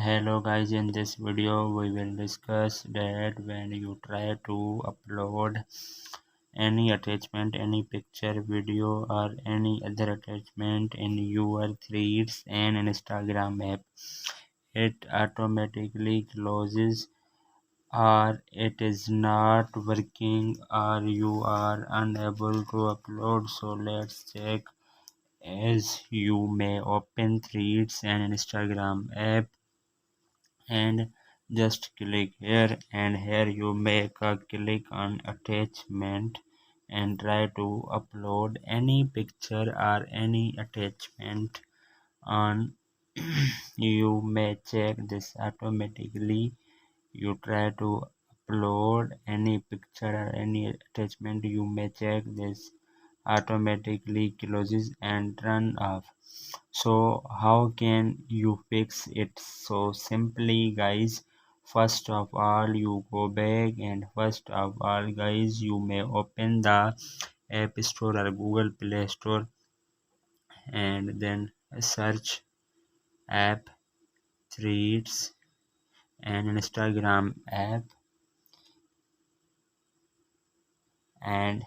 Hello guys, in this video we will discuss that when you try to upload any attachment, any picture, video or any other attachment in your Threads and Instagram app, it automatically closes or it is not working or you are unable to upload. So let's check. As you may open Threads and Instagram app and just click here, and here you make a click on attachment and try to upload any picture or any attachment on. You may check this automatically. You try to upload any picture or any attachment, you may check this automatically closes and turn off. So how can you fix it? So simply guys, first of all you go back, and first of all guys, you may open the App Store or Google Play Store and then search app Threads and Instagram app, and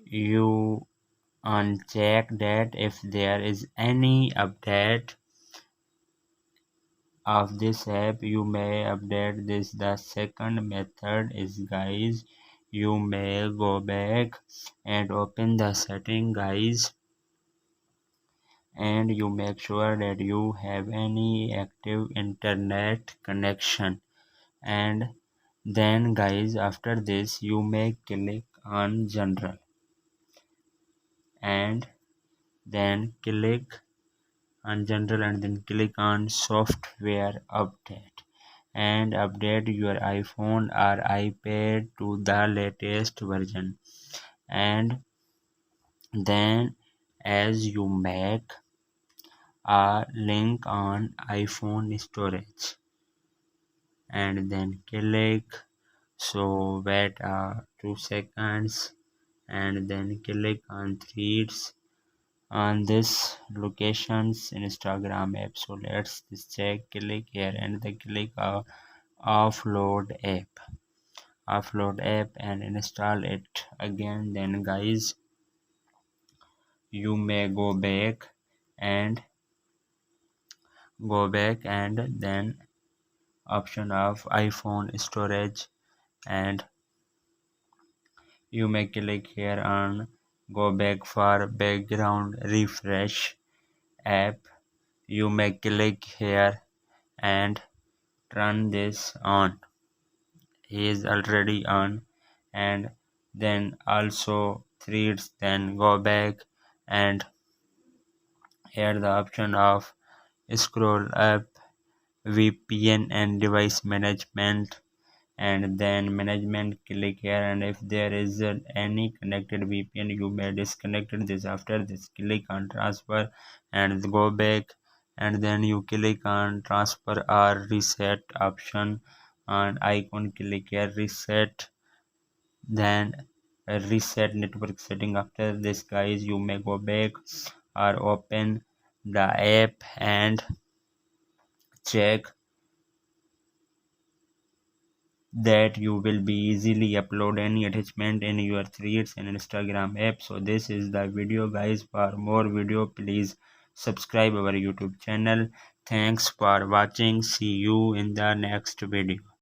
you uncheck that if there is any update of this app. You may update this. The second method is guys, you may go back and open the setting guys, and you make sure that you have any active internet connection, and then guys after this you may click on general and then click on general and then click on software update and update your iPhone or iPad to the latest version. And then as you make a link on iPhone storage and then click, so wait 2 seconds and then click on Threads on this locations Instagram app. So let's just check, click here and then click offload app and install it again. Then guys you may go back and then option of iPhone storage, and you may click here on go back for background refresh app. You may click here and turn this on. He is already on. And then also Threads, then go back and here the option of scroll up, VPN and device management, and then management, click here, and if there is any connected VPN you may disconnect this. After this click on transfer and go back, and then you click on transfer or reset option on icon, click here reset, then reset network setting. After this guys you may go back or open the app and check that you will be easily upload any attachment in your Threads and Instagram app. So this is the video guys. For more video please subscribe our YouTube channel. Thanks for watching. See you in the next video.